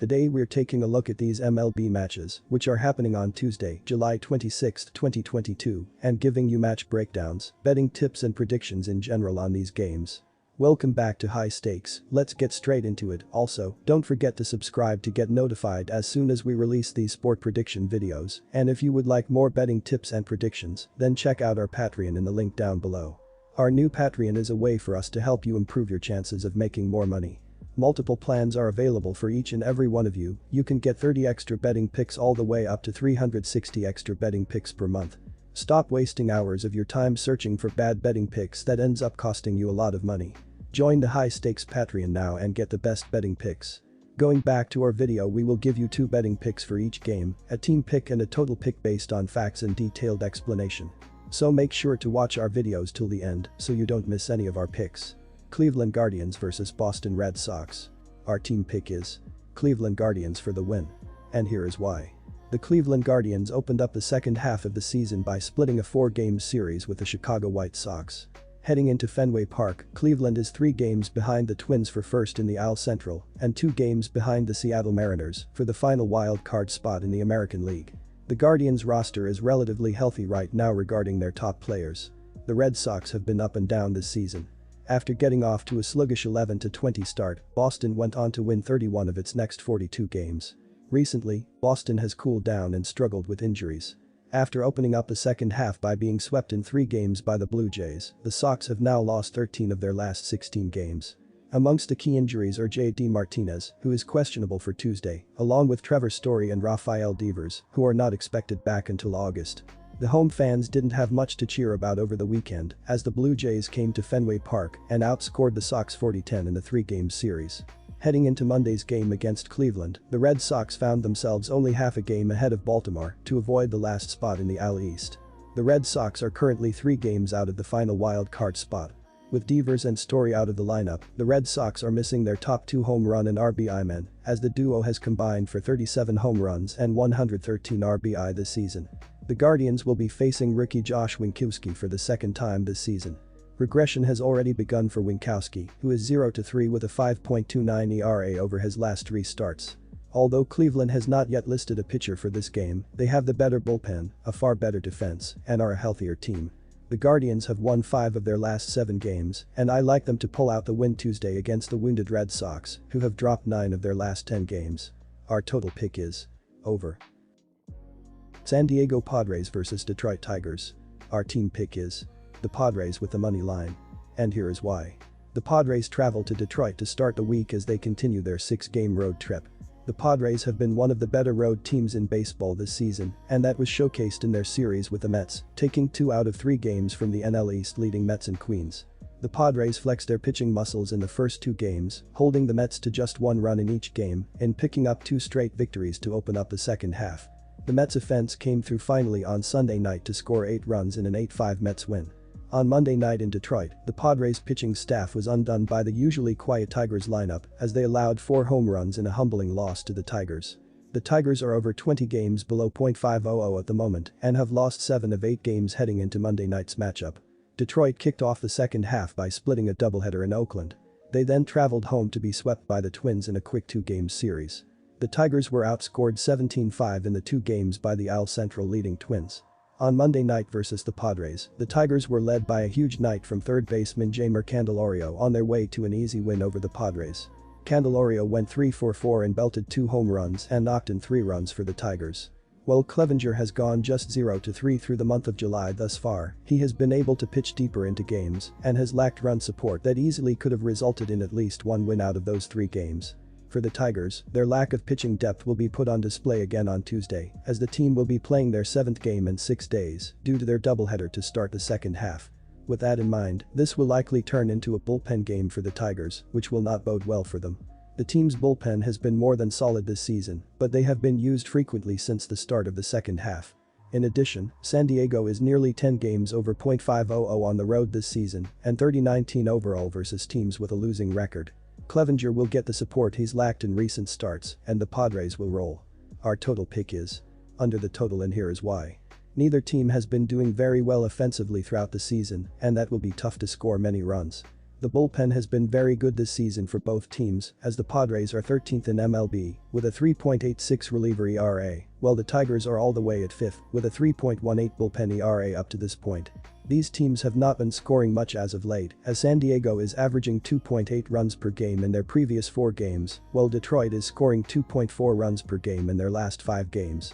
Today we're taking a look at these MLB matches, which are happening on Tuesday, July 26, 2022, and giving you match breakdowns, betting tips and predictions in general on these games. Welcome back to High Stakes, let's get straight into it. Also, don't forget to subscribe to get notified as soon as we release these sport prediction videos, and if you would like more betting tips and predictions, then check out our Patreon in the link down below. Our new Patreon is a way for us to help you improve your chances of making more money. Multiple plans are available for each and every one of you. You can get 30 extra betting picks all the way up to 360 extra betting picks per month. Stop wasting hours of your time searching for bad betting picks that ends up costing you a lot of money. Join the High Stakes Patreon now and get the best betting picks. Going back to our video, we will give you 2 betting picks for each game, a team pick and a total pick based on facts and detailed explanation. So make sure to watch our videos till the end so you don't miss any of our picks. Cleveland Guardians vs Boston Red Sox. Our team pick is Cleveland Guardians for the win. And here is why. The Cleveland Guardians opened up the second half of the season by splitting a 4-game series with the Chicago White Sox. Heading into Fenway Park, Cleveland is 3 games behind the Twins for first in the AL Central and 2 games behind the Seattle Mariners for the final wild card spot in the American League. The Guardians roster is relatively healthy right now regarding their top players. The Red Sox have been up and down this season. After getting off to a sluggish 11-20 start, Boston went on to win 31 of its next 42 games. Recently, Boston has cooled down and struggled with injuries. After opening up the second half by being swept in 3 games by the Blue Jays, the Sox have now lost 13 of their last 16 games. Amongst the key injuries are J.D. Martinez, who is questionable for Tuesday, along with Trevor Story and Rafael Devers, who are not expected back until August. The home fans didn't have much to cheer about over the weekend as the Blue Jays came to Fenway Park and outscored the Sox 40-10 in the 3-game series. Heading into Monday's game against Cleveland, the Red Sox found themselves only half a game ahead of Baltimore to avoid the last spot in the AL East. The Red Sox are currently 3 games out of the final wild card spot. With Devers and Story out of the lineup, the Red Sox are missing their top 2 home run and RBI men, as the duo has combined for 37 home runs and 113 RBI this season. The Guardians will be facing rookie Josh Winkowski for the second time this season. Regression has already begun for Winkowski, who is 0-3 with a 5.29 ERA over his last 3 starts. Although Cleveland has not yet listed a pitcher for this game, they have the better bullpen, a far better defense, and are a healthier team. The Guardians have won 5 of their last 7 games, and I like them to pull out the win Tuesday against the wounded Red Sox, who have dropped 9 of their last 10 games. Our total pick is over. San Diego Padres vs Detroit Tigers. Our team pick is the Padres with the money line. And here is why. The Padres travel to Detroit to start the week as they continue their 6-game road trip. The Padres have been one of the better road teams in baseball this season, and that was showcased in their series with the Mets, taking 2 out of 3 games from the NL East leading Mets and Queens. The Padres flexed their pitching muscles in the first 2 games, holding the Mets to just 1 run in each game and picking up 2 straight victories to open up the second half. The Mets' offense came through finally on Sunday night to score 8 runs in an 8-5 Mets win. On Monday night in Detroit, the Padres' pitching staff was undone by the usually quiet Tigers lineup as they allowed 4 home runs in a humbling loss to the Tigers. The Tigers are over 20 games below .500 at the moment and have lost 7 of 8 games heading into Monday night's matchup. Detroit kicked off the second half by splitting a doubleheader in Oakland. They then traveled home to be swept by the Twins in a quick 2-game series. The Tigers were outscored 17-5 in the 2 games by the AL Central leading Twins. On Monday night versus the Padres, the Tigers were led by a huge night from third baseman Jeimer Candelario on their way to an easy win over the Padres. Candelario went 3-for-4 and belted 2 home runs and knocked in 3 runs for the Tigers. While Clevenger has gone just 0-3 through the month of July thus far, he has been able to pitch deeper into games and has lacked run support that easily could have resulted in at least 1 win out of those 3 games. For the Tigers, their lack of pitching depth will be put on display again on Tuesday, as the team will be playing their 7th game in 6 days due to their doubleheader to start the second half. With that in mind, this will likely turn into a bullpen game for the Tigers, which will not bode well for them. The team's bullpen has been more than solid this season, but they have been used frequently since the start of the second half. In addition, San Diego is nearly 10 games over .500 on the road this season and 30-19 overall versus teams with a losing record. Clevenger will get the support he's lacked in recent starts, and the Padres will roll. Our total pick is under the total, and here is why. Neither team has been doing very well offensively throughout the season, and that will be tough to score many runs. The bullpen has been very good this season for both teams, as the Padres are 13th in MLB with a 3.86 reliever ERA, while the Tigers are all the way at 5th with a 3.18 bullpen ERA up to this point. These teams have not been scoring much as of late, as San Diego is averaging 2.8 runs per game in their previous 4 games, while Detroit is scoring 2.4 runs per game in their last 5 games.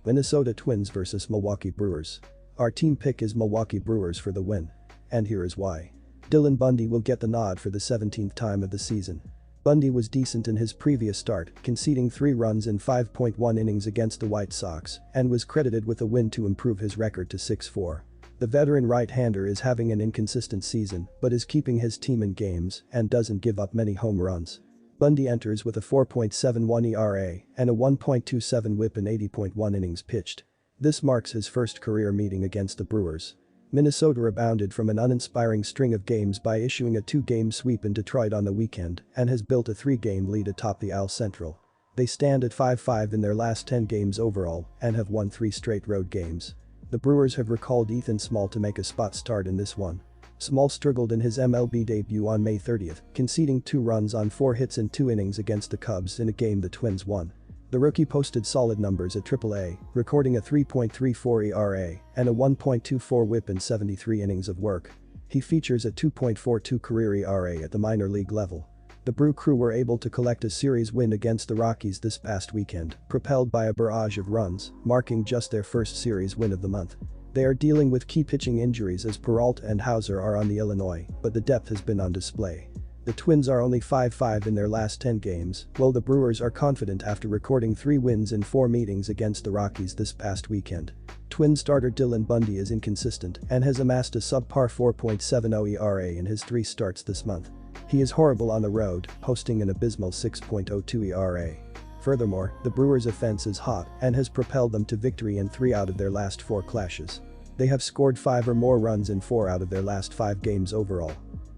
Minnesota Twins vs Milwaukee Brewers. Our team pick is Milwaukee Brewers for the win. And here is why. Dylan Bundy will get the nod for the 17th time of the season. Bundy was decent in his previous start, conceding 3 runs in 5.1 innings against the White Sox, and was credited with a win to improve his record to 6-4. The veteran right-hander is having an inconsistent season, but is keeping his team in games and doesn't give up many home runs. Bundy enters with a 4.71 ERA and a 1.27 WHIP in 80.1 innings pitched. This marks his first career meeting against the Brewers. Minnesota rebounded from an uninspiring string of games by issuing a 2-game sweep in Detroit on the weekend and has built a 3-game lead atop the AL Central. They stand at 5-5 in their last 10 games overall and have won 3 straight road games. The Brewers have recalled Ethan Small to make a spot start in this one. Small struggled in his MLB debut on May 30th, conceding 2 runs on 4 hits in 2 innings against the Cubs in a game the Twins won. The rookie posted solid numbers at AAA, recording a 3.34 ERA and a 1.24 WHIP in 73 innings of work. He features a 2.42 career ERA at the minor league level. The Brew Crew were able to collect a series win against the Rockies this past weekend, propelled by a barrage of runs, marking just their first series win of the month. They are dealing with key pitching injuries as Peralta and Hauser are on the Illinois, but the depth has been on display. The Twins are only 5-5 in their last 10 games, while the Brewers are confident after recording 3 wins in 4 meetings against the Rockies this past weekend. Twin starter Dylan Bundy is inconsistent and has amassed a subpar 4.70 ERA in his 3 starts this month. He is horrible on the road, posting an abysmal 6.02 ERA. Furthermore, the Brewers' offense is hot and has propelled them to victory in 3 out of their last 4 clashes. They have scored 5 or more runs in 4 out of their last 5 games overall.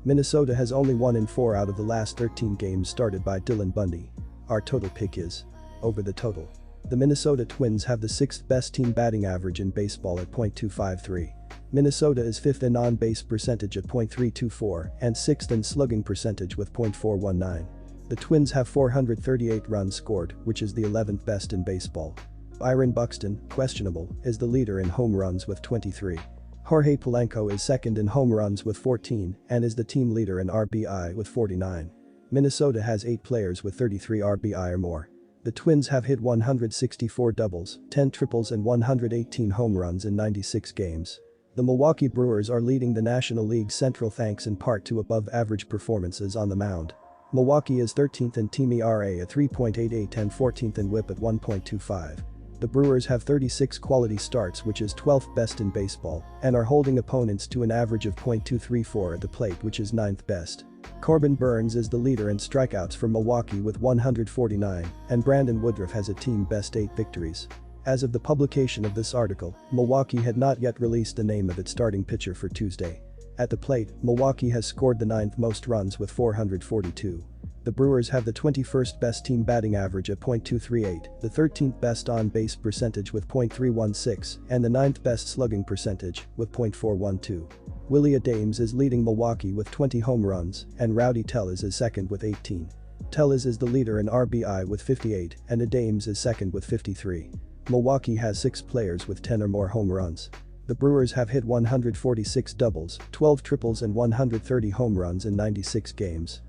Minnesota has only won in 4 out of the last 13 games started by Dylan Bundy. Our total pick is over the total. The Minnesota Twins have the 6th best team batting average in baseball at .253. Minnesota is 5th in on-base percentage at .324 and 6th in slugging percentage with .419. The Twins have 438 runs scored, which is the 11th best in baseball. Byron Buxton, questionable, is the leader in home runs with 23. Jorge Polanco is second in home runs with 14 and is the team leader in RBI with 49. Minnesota has 8 players with 33 RBI or more. The Twins have hit 164 doubles, 10 triples and 118 home runs in 96 games. The Milwaukee Brewers are leading the National League Central thanks in part to above-average performances on the mound. Milwaukee is 13th in team ERA at 3.88 and 14th in WHIP at 1.25. The Brewers have 36 quality starts, which is 12th best in baseball, and are holding opponents to an average of .234 at the plate, which is 9th best. Corbin Burns is the leader in strikeouts for Milwaukee with 149, and Brandon Woodruff has a team-best 8 victories. As of the publication of this article, Milwaukee had not yet released the name of its starting pitcher for Tuesday. At the plate, Milwaukee has scored the 9th most runs with 442. The Brewers have the 21st best team batting average at .238, the 13th best on-base percentage with .316, and the 9th best slugging percentage with .412. Willie Adames is leading Milwaukee with 20 home runs, and Rowdy Tellez is second with 18. Tellez is the leader in RBI with 58, and Adames is second with 53. Milwaukee has 6 players with 10 or more home runs. The Brewers have hit 146 doubles, 12 triples and 130 home runs in 96 games.